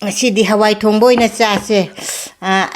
ꯉꯁꯤꯗꯤ ꯍꯋꯥꯏ ꯊꯣꯡꯕ ꯑꯣꯏꯅ ꯆꯥꯁꯦ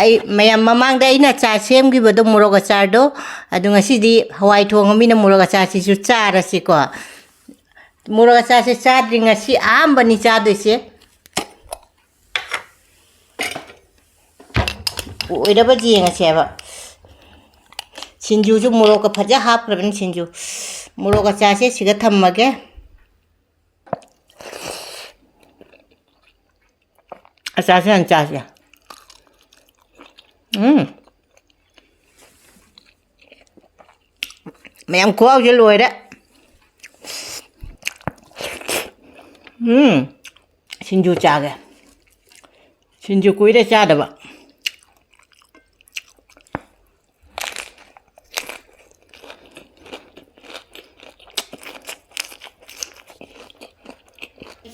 ꯑꯩ ꯃꯌꯥꯝ ꯃꯃꯥꯡꯗ ꯑꯩꯅ ꯆꯥ ꯁꯦꯝꯈꯤꯕꯗꯣ ꯃꯣꯔꯣꯛ ꯑꯆꯥꯔꯗꯣ ꯑꯗꯨ ꯉꯁꯤꯗꯤ ꯍꯋꯥꯏ ꯊꯣꯡꯉꯃꯤꯅ ꯃꯣꯔꯣꯛ ꯑꯆꯥꯔꯁꯤꯁꯨ ꯆꯥꯔꯁꯤꯀꯣ ꯃꯣꯔꯣꯛ ꯑꯆꯥꯔꯁꯦ ꯆꯥꯗ꯭ꯔꯤ ꯉꯁꯤ ꯑꯍꯥꯟꯕꯅꯤ ꯆꯥꯗꯣꯏꯁꯦ ꯑꯣꯏꯔꯕꯗꯤ ꯌꯦꯡꯉꯁꯦꯕ ꯁꯤꯡꯖꯨꯁꯨ ꯃꯣꯔꯣꯛꯀ ꯐꯖ ꯍꯥꯞꯈ꯭ꯔꯕꯅꯤ ꯁꯤꯡꯖꯨ ꯃꯣꯔꯣꯛ ꯑꯆꯥꯔꯁꯦ ꯁꯤꯗ ꯊꯝꯃꯒꯦ ꯑꯆꯥꯔꯁꯦ ꯍꯥꯟꯅ ꯆꯥꯁꯦ ꯃꯌꯥꯝ ꯈꯨꯍꯥꯎꯁꯦ ꯂꯣꯏꯔꯦ ꯁꯤꯡꯖꯨ ꯆꯥꯒꯦ ꯁꯤꯡꯖꯨ ꯀꯨꯏꯔꯦ ꯆꯥꯗꯕ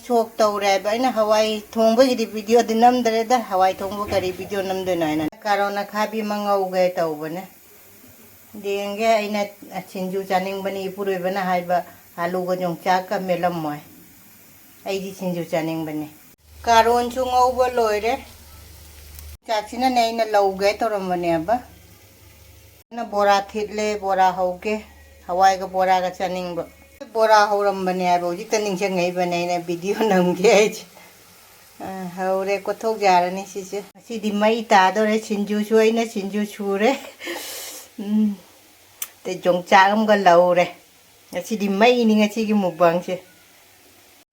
ꯁꯣꯛ ꯇꯧꯔꯦ ꯍꯥꯏꯕ ꯑꯩꯅ ꯍꯋꯥꯏ ꯊꯣꯡꯕꯒꯤꯗꯤ ꯚꯤꯗꯤꯑꯣꯗꯤ ꯅꯝꯗ꯭ꯔꯦꯗ ꯍꯋꯥꯏ ꯊꯣꯡꯕ ꯀꯔꯤ ꯚꯤꯗꯤꯑꯣ ꯅꯝꯗꯣꯏꯅꯣ ꯍꯥꯏꯅ ꯀꯥꯔꯣꯟ ꯑꯈꯥꯕꯤ ꯑꯃ ꯉꯧꯒꯦ ꯇꯧꯕꯅꯦ ꯌꯦꯡꯒꯦ ꯑꯩꯅ ꯁꯤꯡꯖꯨ ꯆꯥꯅꯤꯡꯕꯅꯤ ꯏꯄꯨꯔꯣꯏꯕꯅ ꯍꯥꯏꯕ ꯑꯂꯨꯒ ꯌꯣꯡꯆꯥꯛꯀ ꯃꯦꯠꯂꯝꯃꯣꯏ ꯑꯩꯗꯤ ꯁꯤꯡꯖꯨ ꯆꯥꯅꯤꯡꯕꯅꯤ ꯀꯥꯔꯣꯟꯁꯨ ꯉꯧꯕ ꯂꯣꯏꯔꯦ ꯆꯥꯛꯁꯤꯅꯅꯦ ꯑꯩꯅ ꯂꯧꯒꯦ ꯇꯧꯔꯝꯕꯅꯦꯕ ꯑꯩꯅ ꯕꯣꯔꯥ ꯊꯤꯠꯂꯦ ꯕꯣꯔꯥ ꯍꯧꯒꯦ ꯍꯋꯥꯏꯒ ꯕꯣꯔꯥꯒ ꯆꯥꯅꯤꯡꯕ ꯕꯣꯔꯥ ꯍꯧꯔꯝꯕꯅꯦ ꯍꯥꯏꯕ ꯍꯧꯖꯤꯛꯇ ꯅꯤꯡꯁꯤꯡꯉꯛꯏꯕꯅꯦ ꯑꯩꯅ ꯚꯤꯗꯤꯑꯣ ꯅꯝꯒꯦ ꯍꯥꯏꯁꯦ ꯍꯧꯔꯦ ꯀꯣꯊꯣꯛ ꯌꯥꯔꯅꯤ ꯁꯤꯁꯦ ꯉꯁꯤꯗꯤ ꯃꯩ ꯇꯥꯗꯣꯔꯦ ꯁꯤꯡꯖꯨꯁꯨ ꯑꯩꯅ ꯁꯤꯡꯖꯨ ꯁꯨꯔꯦ ꯑꯗꯩ ꯌꯣꯡꯆꯥꯛ ꯑꯃꯒ ꯂꯧꯔꯦ ꯉꯁꯤꯗꯤ ꯃꯩꯅꯤ ꯉꯁꯤꯒꯤ ꯃꯨꯛꯕꯥꯡꯁꯦ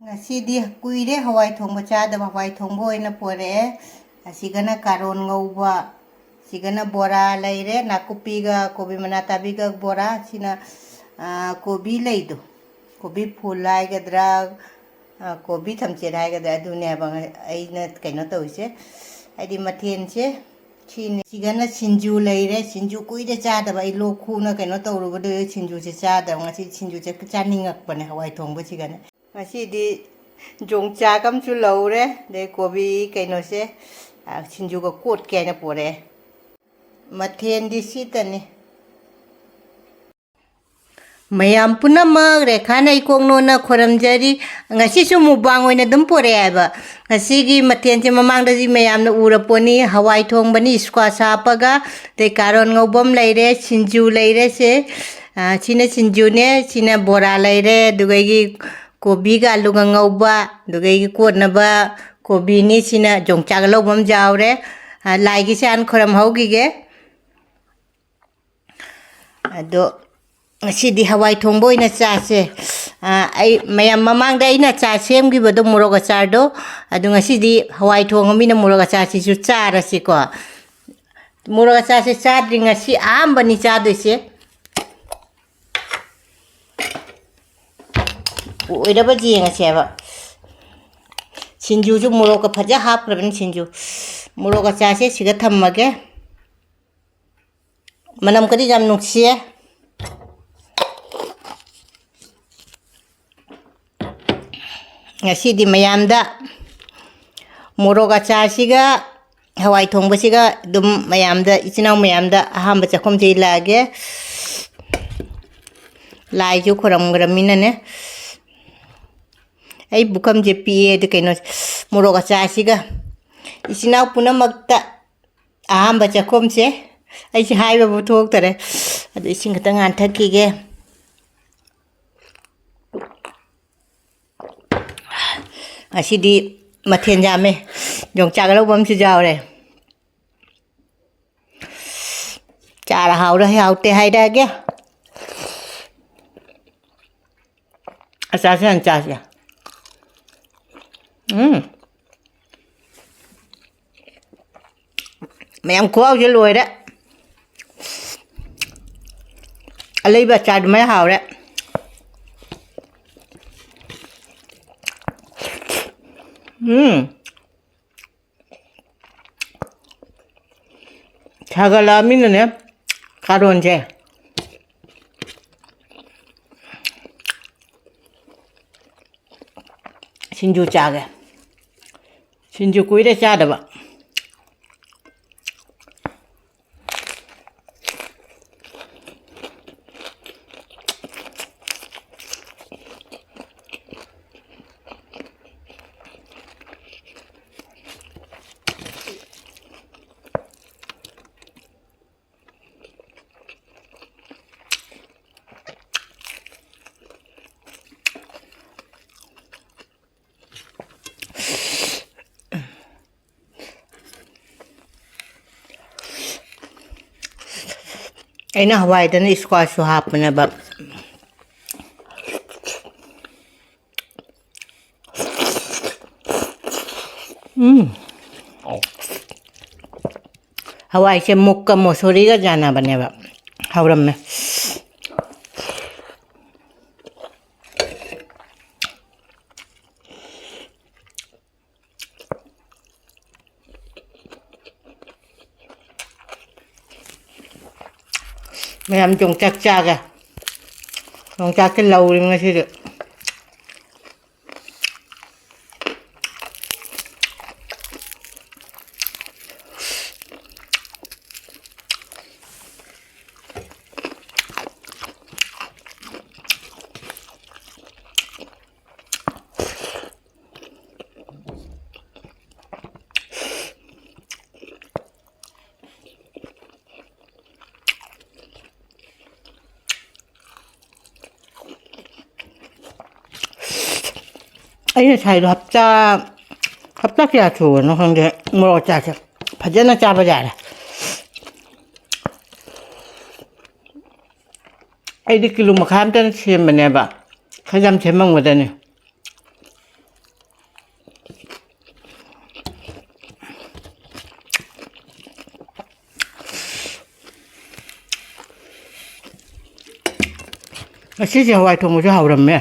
ꯉꯁꯤꯗꯤ ꯀꯨꯏꯔꯦ ꯍꯋꯥꯏ ꯊꯣꯡꯕ ꯆꯥꯗꯕ ꯍꯋꯥꯏ ꯊꯣꯡꯕ ꯑꯣꯏꯅ ꯄꯣꯔꯛꯑꯦ ꯑꯁꯤꯒꯅ ꯀꯥꯔꯣꯟ ꯉꯧꯕ ꯁꯤꯒꯅ ꯕꯣꯔꯥ ꯂꯩꯔꯦ ꯅꯥꯀꯨꯞꯄꯤꯒ ꯀꯣꯕꯤ ꯃꯅꯥ ꯇꯥꯕꯤꯒ ꯕꯣꯔꯥ ꯁꯤꯅ ꯀꯣꯕꯤ ꯂꯩꯗꯣ ꯀꯣꯕꯤ ꯐꯨꯜ ꯍꯥꯏꯒꯗ꯭ꯔꯥ ꯀꯣꯕꯤ ꯊꯝꯆꯦꯠ ꯍꯥꯏꯒꯗ꯭ꯔꯥ ꯑꯗꯨꯅꯦꯕ ꯑꯩꯅ ꯀꯩꯅꯣ ꯇꯧꯔꯤꯁꯦ ꯍꯥꯏꯗꯤ ꯃꯊꯦꯜꯁꯦ ꯁꯤꯅꯤ ꯁꯤꯒꯅ ꯁꯤꯡꯖꯨ ꯂꯩꯔꯦ ꯁꯤꯡꯖꯨ ꯀꯨꯏꯔꯦ ꯆꯥꯗꯕ ꯑꯩ ꯂꯣꯛ ꯈꯨꯅ ꯀꯩꯅꯣ ꯇꯧꯔꯨꯕꯗ ꯁꯤꯡꯖꯨꯁꯦ ꯆꯥꯗꯕ ꯉꯁꯤ ꯁꯤꯡꯖꯨꯁꯦ ꯆꯥꯅꯤꯡꯉꯛꯄꯅꯦ ꯍꯋꯥꯏ ꯊꯣꯡꯕꯁꯤꯒꯅ ꯉꯁꯤꯗꯤ ꯌꯣꯡꯆꯥꯛ ꯑꯃꯁꯨ ꯂꯧꯔꯦ ꯑꯗꯩ ꯀꯣꯕꯤ ꯀꯩꯅꯣꯁꯦ ꯁꯤꯡꯖꯨꯒ ꯀꯣꯠꯀꯦ ꯍꯥꯏꯅ ꯄꯣꯔꯛꯑꯦ ꯃꯊꯦꯜꯗꯤ ꯁꯤꯇꯅꯤ ꯃꯌꯥꯝ ꯄꯨꯝꯅꯃꯛ ꯔꯦꯈꯥꯅ ꯏꯀꯣꯛꯅꯣꯅ ꯈꯣꯏꯔꯝꯖꯔꯤ ꯉꯁꯤꯁꯨ ꯃꯨꯛꯕꯥꯡ ꯑꯣꯏꯅ ꯑꯗꯨꯝ ꯄꯣꯔꯛꯑꯦ ꯍꯥꯏꯕ ꯉꯁꯤꯒꯤ ꯃꯊꯦꯜꯁꯦ ꯃꯃꯥꯡꯗꯗꯤ ꯃꯌꯥꯝꯅ ꯎꯔꯄꯣꯠꯅꯤ ꯍꯋꯥꯏ ꯊꯣꯡꯕꯅꯤ ꯏꯁꯀ꯭ꯋꯥꯁ ꯍꯥꯞꯄꯒ ꯑꯗꯩ ꯀꯥꯔꯣꯟ ꯉꯧꯕꯝ ꯂꯩꯔꯦ ꯁꯤꯡꯖꯨ ꯂꯩꯔꯦ ꯁꯤꯅ ꯁꯤꯡꯖꯨꯅꯦ ꯁꯤꯅ ꯕꯣꯔꯥ ꯂꯩꯔꯦ ꯑꯗꯨꯒ ꯑꯩꯒꯤ ꯀꯣꯕꯤꯒ ꯑꯂꯨꯒ ꯉꯧꯕ ꯑꯗꯨꯒ ꯑꯩꯒꯤ ꯀꯣꯠꯅꯕ ꯀꯣꯕꯤꯅꯤ ꯁꯤꯅ ꯌꯣꯡꯆꯥꯛ ꯂꯧꯕ ꯑꯃ ꯌꯥꯎꯔꯦ ꯂꯥꯏꯒꯤꯁꯦ ꯍꯥꯟꯅ ꯈꯣꯏꯔꯝꯍꯧꯈꯤꯒꯦ ꯑꯗꯣ ꯉꯁꯤꯗꯤ ꯍꯋꯥꯏ ꯊꯣꯡꯕ ꯑꯣꯏꯅ ꯆꯥꯁꯦ ꯑꯩ ꯃꯌꯥꯝ ꯃꯃꯥꯡꯗ ꯑꯩꯅ ꯆꯥ ꯁꯦꯝꯈꯤꯕꯗꯣ ꯃꯣꯔꯣꯛ ꯑꯆꯥꯔꯗꯣ ꯑꯗꯨ ꯉꯁꯤꯗꯤ ꯍꯋꯥꯏ ꯊꯣꯡꯉꯃꯤꯅ ꯃꯣꯔꯣꯛ ꯑꯆꯥꯔꯁꯤꯁꯨ ꯆꯥꯔꯁꯤꯀꯣ ꯃꯣꯔꯣꯛ ꯑꯆꯥꯔꯁꯦ ꯆꯥꯗ꯭ꯔꯤ ꯉꯁꯤ ꯑꯍꯥꯟꯕꯅꯤ ꯆꯥꯗꯣꯏꯁꯦ ꯑꯣꯏꯔꯕꯗꯤ ꯌꯦꯡꯉꯁꯦꯕ ꯁꯤꯡꯖꯨꯁꯨ ꯃꯣꯔꯣꯛꯀ ꯐꯖ ꯍꯥꯞꯈ꯭ꯔꯕꯅꯤ ꯁꯤꯡꯖꯨ ꯃꯣꯔꯣꯛ ꯑꯆꯥꯔꯁꯦ ꯁꯤꯗ ꯊꯝꯃꯒꯦ ꯃꯅꯝ ꯀꯗꯤ ꯌꯥꯝ ꯅꯨꯡꯁꯤꯌꯦ ꯉꯁꯤꯗꯤ ꯃꯌꯥꯝꯗ ꯃꯣꯔꯣꯛ ꯑꯆꯥꯔꯁꯤꯒ ꯍꯋꯥꯏ ꯊꯣꯡꯕꯁꯤꯒ ꯑꯗꯨꯝ ꯃꯌꯥꯝꯗ ꯏꯆꯤꯜ ꯏꯅꯥꯎ ꯃꯌꯥꯝꯗ ꯑꯍꯥꯟꯕ ꯆꯥꯛꯈꯨꯝꯁꯦ ꯏꯜꯂꯛꯑꯒꯦ ꯂꯥꯏꯁꯨ ꯈꯣꯏꯔꯝꯈ꯭ꯔꯃꯤꯅꯅꯦ ꯑꯩ ꯄꯨꯈꯝꯁꯦ ꯄꯤꯛꯑꯦ ꯑꯗꯨ ꯀꯩꯅꯣ ꯃꯣꯔꯣꯛ ꯑꯆꯥꯔꯁꯤꯒ ꯏꯆꯤꯜ ꯏꯅꯥꯎ ꯄꯨꯝꯅꯃꯛꯇ ꯑꯍꯥꯟꯕ ꯆꯥꯛꯈꯨꯝꯁꯦ ꯑꯩꯁꯦ ꯍꯥꯏꯕꯕꯨ ꯊꯣꯛꯇꯔꯦ ꯑꯗꯨ ꯏꯁꯤꯡ ꯈꯤꯇꯪ ꯉꯥꯟꯊꯛꯈꯤꯒꯦ ꯉꯁꯤꯗꯤ ꯃꯊꯦꯜ ꯌꯥꯝꯃꯦ ꯌꯣꯡꯆꯥꯛ ꯂꯧꯕ ꯑꯃꯁꯨ ꯌꯥꯎꯔꯦ ꯆꯥꯔ ꯍꯥꯎꯔ ꯍꯥꯎꯇꯦ ꯍꯥꯏꯔꯛꯑꯒꯦ ꯑꯆꯥꯔꯁꯦ ꯍꯥꯟꯅ ꯆꯥꯁꯦ ꯃꯌꯥꯝ ꯈꯨꯍꯥꯎꯁꯦ ꯂꯣꯏꯔꯦ ꯑꯂꯩꯕ ꯑꯆꯥꯔ ꯑꯗꯨꯃꯥꯏꯅ ꯍꯥꯎꯔꯦ 사갈라미는 가론제 신주 짜게 신주 꾸이래 짜다봐 ꯑꯩꯅ ꯍꯋꯥꯏꯗꯅ ꯏꯁꯀ꯭ꯋꯥꯁꯁꯨ ꯍꯥꯞꯄꯅꯦꯕ ꯍꯋꯥꯏꯁꯦ ꯃꯨꯛꯀ ꯃꯣꯁꯣꯔꯤꯒ ꯆꯥꯟꯅꯕꯅꯦꯕ ꯍꯥꯎꯔꯝꯃꯦ ꯃꯌꯥꯝ ꯌꯣꯡꯆꯥꯛ ꯆꯥꯒꯦ ꯌꯣꯡꯆꯥꯛꯁꯦ ꯂꯧꯔꯤ ꯉꯁꯤꯗꯤ ꯑꯩꯅ ꯁꯥꯏꯗꯣ ꯍꯞꯇꯥ ꯀꯌꯥ ꯁꯨꯕꯅꯣ ꯈꯪꯗꯦ ꯃꯣꯔꯣꯛ ꯆꯥꯛꯁꯦ ꯐꯖꯅ ꯆꯥꯕ ꯌꯥꯔꯦ ꯑꯩꯗꯤ ꯀꯤꯂꯣ ꯃꯈꯥꯏ ꯑꯝꯇꯅ ꯁꯦꯝꯕꯅꯦꯕ ꯈꯔ ꯌꯥꯝ ꯁꯦꯝꯃꯝꯒꯗꯅꯤ ꯉꯁꯤꯁꯦ ꯍꯋꯥꯏ ꯊꯣꯡꯕꯁꯨ ꯍꯥꯎꯔꯝꯃꯦ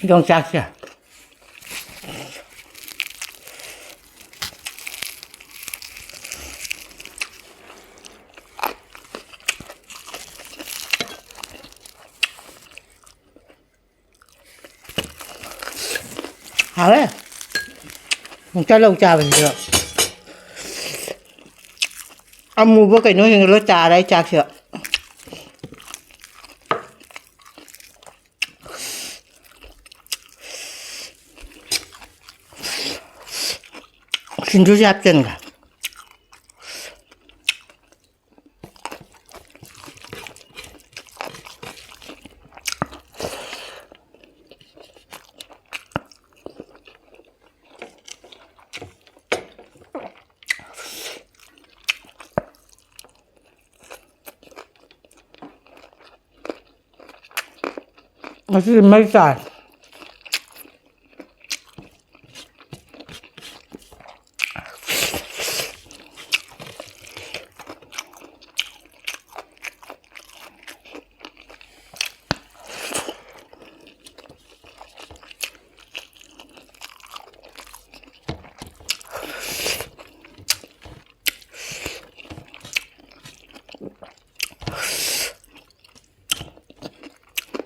ꯌꯣꯡꯆꯥꯛꯁꯦ ꯍꯥꯎꯋꯦ ꯌꯣꯡꯆꯥꯛ ꯂꯧ ꯆꯥꯕꯁꯤꯁꯨ ꯑꯃꯨꯕ ꯀꯩꯅꯣꯁꯤꯡꯗꯣ ꯂꯣꯏ ꯇꯥꯔꯦ ꯑꯩ ꯆꯥꯛꯁꯦ ꯁꯤꯡꯖꯨꯁꯦ ꯍꯥꯞꯆꯟꯒ ꯉꯁꯤꯗꯤ ꯃꯩ ꯆꯥꯏ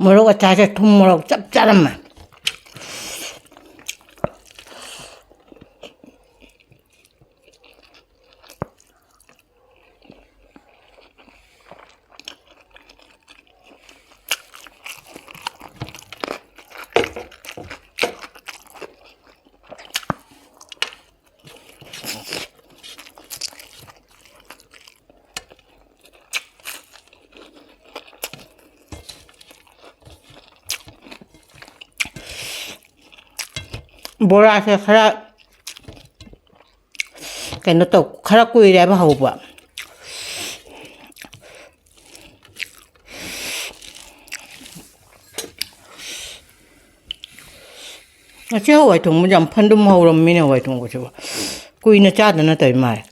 ꯃꯣꯔꯣꯛ ꯑꯆꯥꯔꯁꯦ ꯊꯨꯝ ꯃꯣꯔꯣꯛ ꯆꯞ ꯆꯥꯔꯝꯃꯦ ꯕꯣꯔꯥꯁꯦ ꯈꯔ ꯀꯩꯅꯣ ꯇꯧ ꯈꯔ ꯀꯨꯏꯔꯦꯕ ꯍꯧꯕ ꯉꯁꯤ ꯍꯋꯥꯏ ꯊꯣꯡꯕꯁꯦ ꯌꯥꯝ ꯐꯟꯗꯨꯝ ꯍꯧꯔꯝꯃꯤꯅꯦ ꯍꯋꯥꯏ ꯊꯣꯡꯕꯁꯤꯕꯨ ꯀꯨꯏꯅ ꯆꯥꯗꯅ ꯇꯧꯔꯤ ꯃꯥꯜꯂꯦ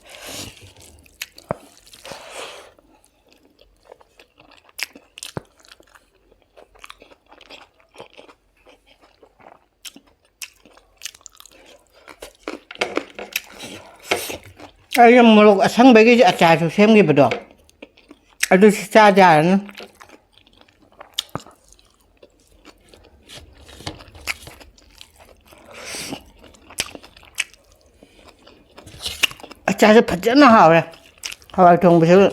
ꯑꯩꯅ ꯃꯣꯔꯣꯛ ꯑꯁꯪꯕꯒꯤ ꯑꯆꯥꯔꯁꯨ ꯁꯦꯝꯈꯤꯕꯗꯣ ꯑꯗꯨꯁꯨ ꯆꯥꯖꯦ ꯌꯥꯔꯅꯤ ꯑꯆꯥꯔꯁꯦ ꯐꯖꯅ ꯍꯥꯎꯔꯦ ꯍꯋꯥꯏ ꯊꯣꯡꯕꯁꯨ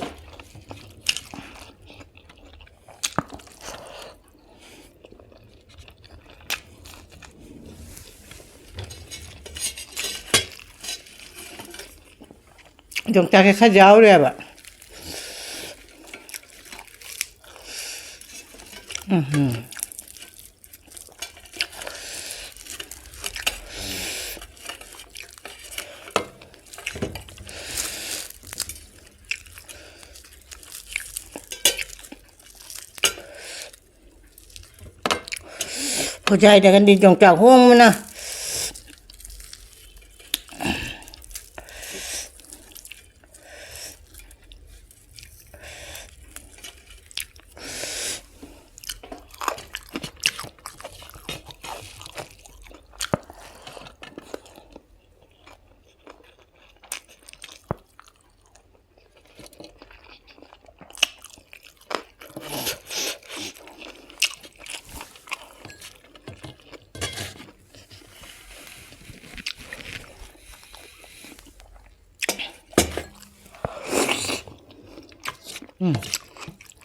ꯌꯣꯡꯆꯥꯛꯁꯦ ꯈꯔ ꯌꯥꯎꯔꯦꯕ ꯈꯨꯖꯥꯏꯗꯒꯗꯤ ꯌꯣꯡꯆꯥꯛ ꯍꯣꯡꯕꯅ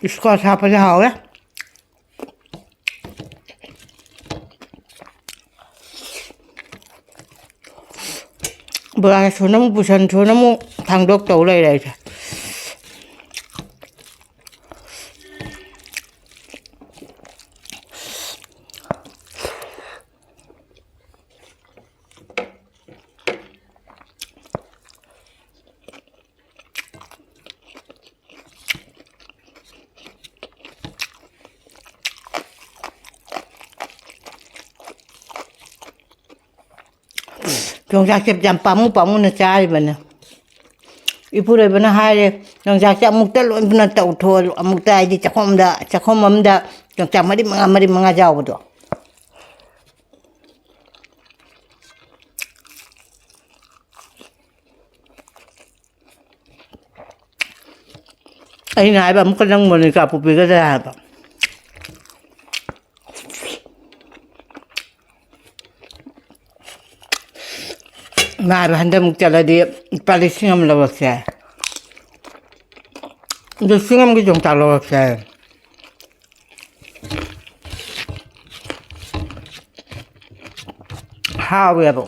이스쿼시 하프지 하오래? bữa số nó bù sân số nó thằng đốt tàu đây đây yongchak chep jam pamu na chai bana ipure bana hare yongchak chap mukta lon bana tau thol amukta ai di chakhom amda yongchak mari manga jaw bodo ai nai ba mukta nang mon ka pu pe ga da ba mà handa muk chala di pali singam lawak sa do singam gi jong ta lawak sa how we abo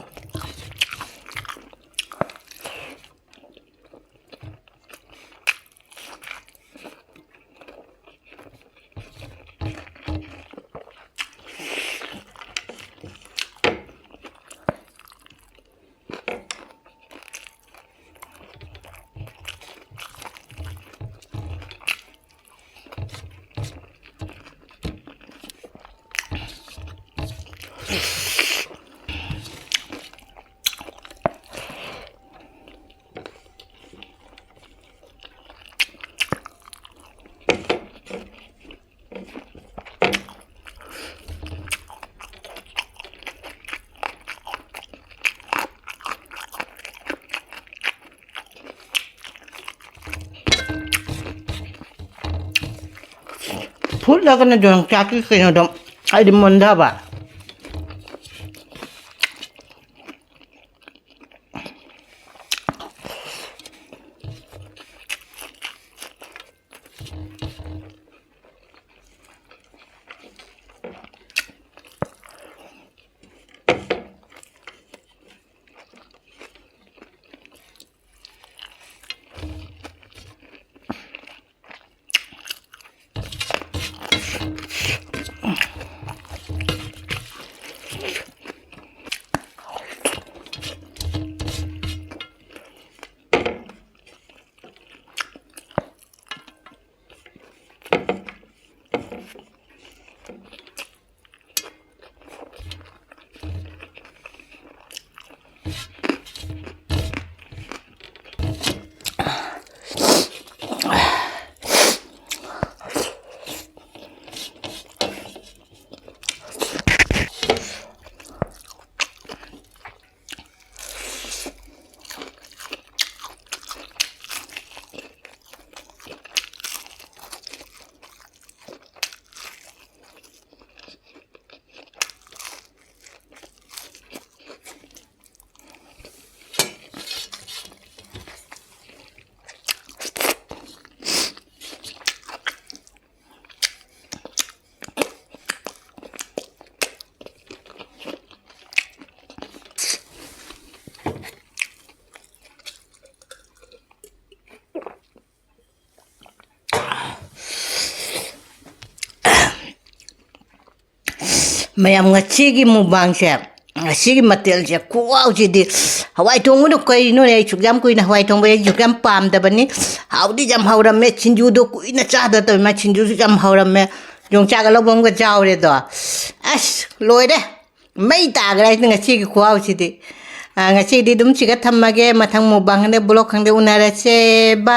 phút là cái này đường chặt cái nào đó ai đi mần ra bà mayam ngachigi mubangse ngachigi matelje kuwauchidi hawai thongbu kaino ne chugyam kuina hawai thongbu chugyam pamdabani hawdi jam hawramme chinju do kuina chada to ma chinju jam hawramme yongchak lobom ga jawre do as loide mai tagra ngachigi kuwauchidi ngachidi dum chiga thammage mathang mubang ne blog khangde unarase ba